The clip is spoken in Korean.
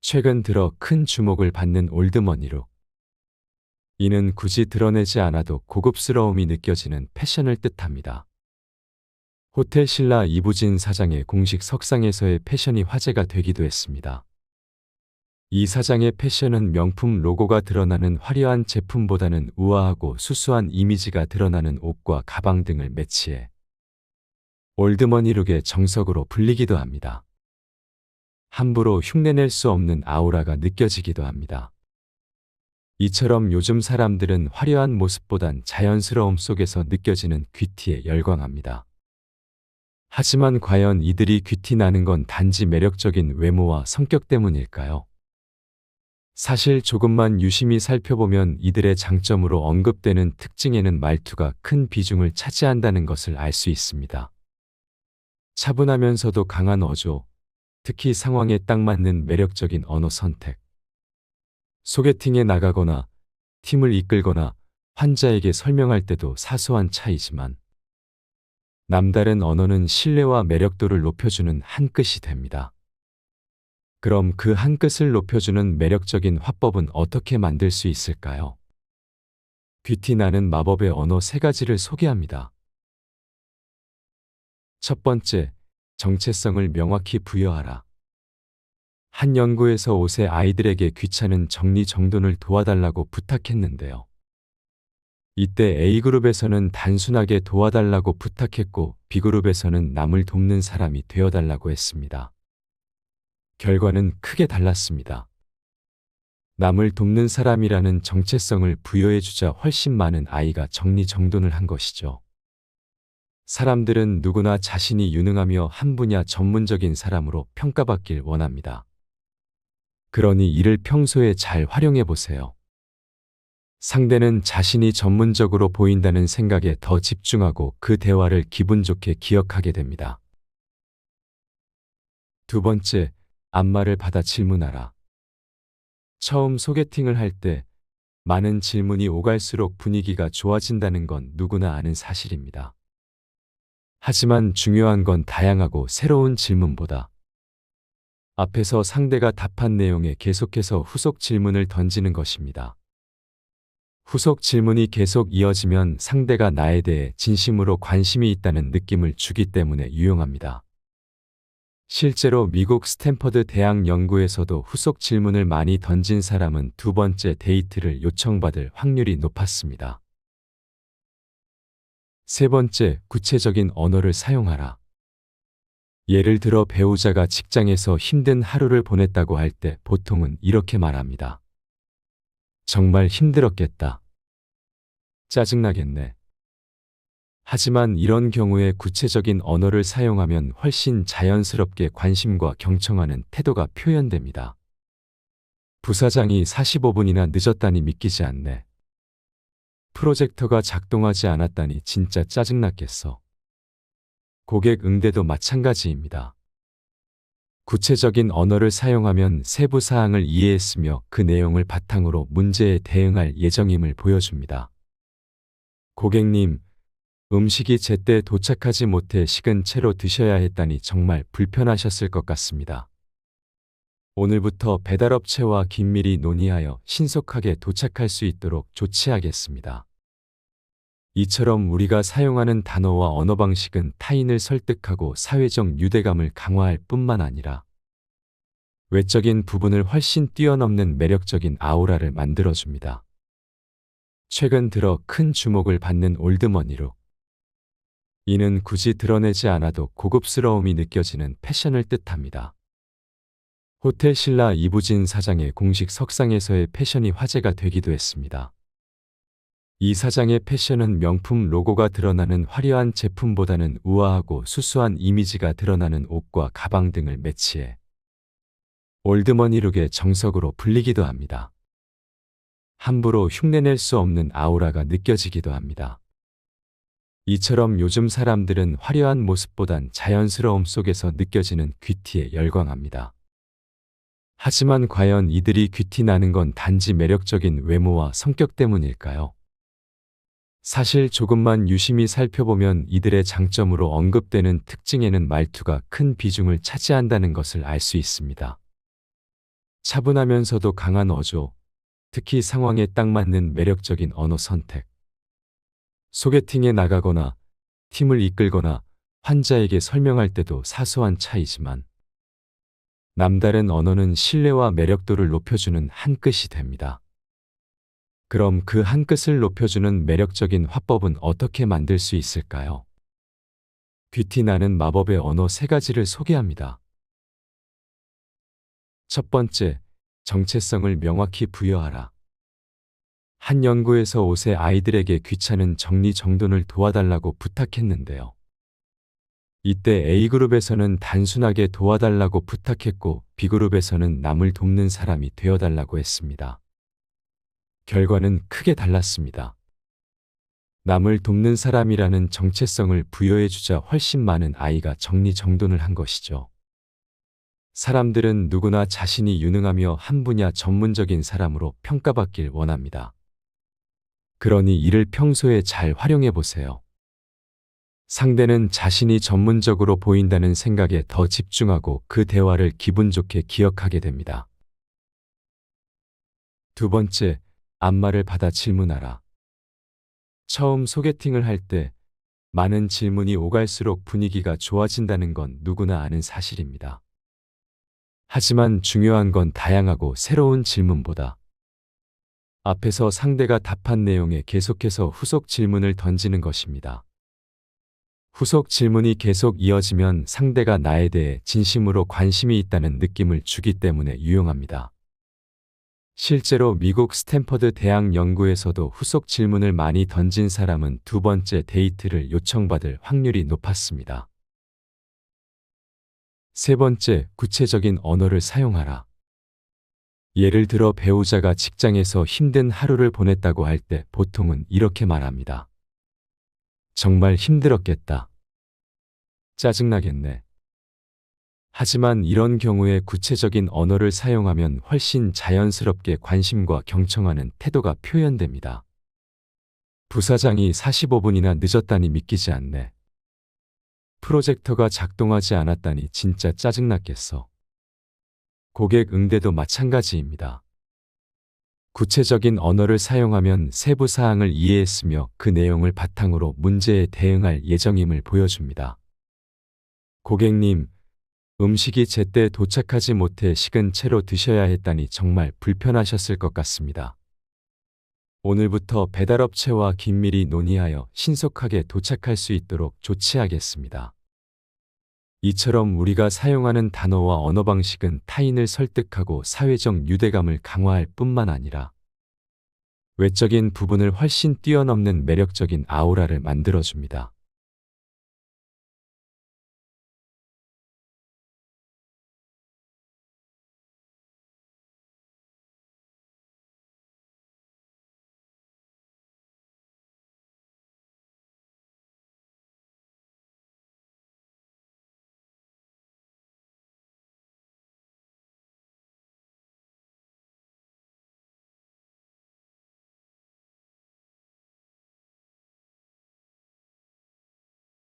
최근 들어 큰 주목을 받는 올드머니룩. 이는 굳이 드러내지 않아도 고급스러움이 느껴지는 패션을 뜻합니다. 호텔 신라 이부진 사장의 공식 석상에서의 패션이 화제가 되기도 했습니다. 이 사장의 패션은 명품 로고가 드러나는 화려한 제품보다는 우아하고 수수한 이미지가 드러나는 옷과 가방 등을 매치해 올드머니룩의 정석으로 불리기도 합니다. 함부로 흉내낼 수 없는 아우라가 느껴지기도 합니다. 이처럼 요즘 사람들은 화려한 모습보단 자연스러움 속에서 느껴지는 귀티에 열광합니다. 하지만 과연 이들이 귀티 나는 건 단지 매력적인 외모와 성격 때문일까요? 사실 조금만 유심히 살펴보면 이들의 장점으로 언급되는 특징에는 말투가 큰 비중을 차지한다는 것을 알 수 있습니다. 차분하면서도 강한 어조, 특히 상황에 딱 맞는 매력적인 언어 선택. 소개팅에 나가거나 팀을 이끌거나 환자에게 설명할 때도 사소한 차이지만 남다른 언어는 신뢰와 매력도를 높여주는 한 끗이 됩니다. 그럼 그 한 끗을 높여주는 매력적인 화법은 어떻게 만들 수 있을까요? 귀티 나는 마법의 언어 3가지를 소개합니다. 첫 번째, 정체성을 명확히 부여하라. 한 연구에서 옷의 아이들에게 귀찮은 정리정돈을 도와달라고 부탁했는데요. 이때 A그룹에서는 단순하게 도와달라고 부탁했고 B그룹에서는 남을 돕는 사람이 되어달라고 했습니다. 결과는 크게 달랐습니다. 남을 돕는 사람이라는 정체성을 부여해주자 훨씬 많은 아이가 정리정돈을 한 것이죠. 사람들은 누구나 자신이 유능하며 한 분야 전문적인 사람으로 평가받길 원합니다. 그러니 이를 평소에 잘 활용해 보세요. 상대는 자신이 전문적으로 보인다는 생각에 더 집중하고 그 대화를 기분 좋게 기억하게 됩니다. 두 번째, 앞말을 받아 질문하라. 처음 소개팅을 할 때 많은 질문이 오갈수록 분위기가 좋아진다는 건 누구나 아는 사실입니다. 하지만 중요한 건 다양하고 새로운 질문보다 앞에서 상대가 답한 내용에 계속해서 후속 질문을 던지는 것입니다. 후속 질문이 계속 이어지면 상대가 나에 대해 진심으로 관심이 있다는 느낌을 주기 때문에 유용합니다. 실제로 미국 스탠퍼드 대학 연구에서도 후속 질문을 많이 던진 사람은 두 번째 데이트를 요청받을 확률이 높았습니다. 세 번째, 구체적인 언어를 사용하라. 예를 들어 배우자가 직장에서 힘든 하루를 보냈다고 할 때 보통은 이렇게 말합니다. 정말 힘들었겠다. 짜증나겠네. 하지만 이런 경우에 구체적인 언어를 사용하면 훨씬 자연스럽게 관심과 경청하는 태도가 표현됩니다. 부사장이 45분이나 늦었다니 믿기지 않네. 프로젝터가 작동하지 않았다니 진짜 짜증났겠어. 고객 응대도 마찬가지입니다. 구체적인 언어를 사용하면 세부 사항을 이해했으며 그 내용을 바탕으로 문제에 대응할 예정임을 보여줍니다. 고객님, 음식이 제때 도착하지 못해 식은 채로 드셔야 했다니 정말 불편하셨을 것 같습니다. 오늘부터 배달업체와 긴밀히 논의하여 신속하게 도착할 수 있도록 조치하겠습니다. 이처럼 우리가 사용하는 단어와 언어 방식은 타인을 설득하고 사회적 유대감을 강화할 뿐만 아니라 외적인 부분을 훨씬 뛰어넘는 매력적인 아우라를 만들어줍니다. 최근 들어 큰 주목을 받는 올드머니룩. 이는 굳이 드러내지 않아도 고급스러움이 느껴지는 패션을 뜻합니다. 호텔 신라 이부진 사장의 공식 석상에서의 패션이 화제가 되기도 했습니다. 이 사장의 패션은 명품 로고가 드러나는 화려한 제품보다는 우아하고 수수한 이미지가 드러나는 옷과 가방 등을 매치해 올드머니룩의 정석으로 불리기도 합니다. 함부로 흉내낼 수 없는 아우라가 느껴지기도 합니다. 이처럼 요즘 사람들은 화려한 모습보단 자연스러움 속에서 느껴지는 귀티에 열광합니다. 하지만 과연 이들이 귀티 나는 건 단지 매력적인 외모와 성격 때문일까요? 사실 조금만 유심히 살펴보면 이들의 장점으로 언급되는 특징에는 말투가 큰 비중을 차지한다는 것을 알 수 있습니다. 차분하면서도 강한 어조, 특히 상황에 딱 맞는 매력적인 언어 선택. 소개팅에 나가거나 팀을 이끌거나 환자에게 설명할 때도 사소한 차이지만 남다른 언어는 신뢰와 매력도를 높여주는 한 끝이 됩니다. 그럼 그 한 끝을 높여주는 매력적인 화법은 어떻게 만들 수 있을까요? 귀티 나는 마법의 언어 3가지를 소개합니다. 첫 번째, 정체성을 명확히 부여하라. 한 연구에서 5세 아이들에게 귀찮은 정리정돈을 도와달라고 부탁했는데요. 이때 A그룹에서는 단순하게 도와달라고 부탁했고 B그룹에서는 남을 돕는 사람이 되어달라고 했습니다. 결과는 크게 달랐습니다. 남을 돕는 사람이라는 정체성을 부여해주자 훨씬 많은 아이가 정리정돈을 한 것이죠. 사람들은 누구나 자신이 유능하며 한 분야 전문적인 사람으로 평가받길 원합니다. 그러니 이를 평소에 잘 활용해 보세요. 상대는 자신이 전문적으로 보인다는 생각에 더 집중하고 그 대화를 기분 좋게 기억하게 됩니다. 두 번째, 앞말을 받아 질문하라. 처음 소개팅을 할 때 많은 질문이 오갈수록 분위기가 좋아진다는 건 누구나 아는 사실입니다. 하지만 중요한 건 다양하고 새로운 질문보다 앞에서 상대가 답한 내용에 계속해서 후속 질문을 던지는 것입니다. 후속 질문이 계속 이어지면 상대가 나에 대해 진심으로 관심이 있다는 느낌을 주기 때문에 유용합니다. 실제로 미국 스탠퍼드 대학 연구에서도 후속 질문을 많이 던진 사람은 2번째 데이트를 요청받을 확률이 높았습니다. 세 번째, 구체적인 언어를 사용하라. 예를 들어 배우자가 직장에서 힘든 하루를 보냈다고 할 때 보통은 이렇게 말합니다. 정말 힘들었겠다. 짜증나겠네. 하지만 이런 경우에 구체적인 언어를 사용하면 훨씬 자연스럽게 관심과 경청하는 태도가 표현됩니다. 부사장이 45분이나 늦었다니 믿기지 않네. 프로젝터가 작동하지 않았다니 진짜 짜증났겠어. 고객 응대도 마찬가지입니다. 구체적인 언어를 사용하면 세부 사항을 이해했으며 그 내용을 바탕으로 문제에 대응할 예정임을 보여줍니다. 고객님, 음식이 제때 도착하지 못해 식은 채로 드셔야 했다니 정말 불편하셨을 것 같습니다. 오늘부터 배달업체와 긴밀히 논의하여 신속하게 도착할 수 있도록 조치하겠습니다. 이처럼 우리가 사용하는 단어와 언어 방식은 타인을 설득하고 사회적 유대감을 강화할 뿐만 아니라 외적인 부분을 훨씬 뛰어넘는 매력적인 아우라를 만들어줍니다.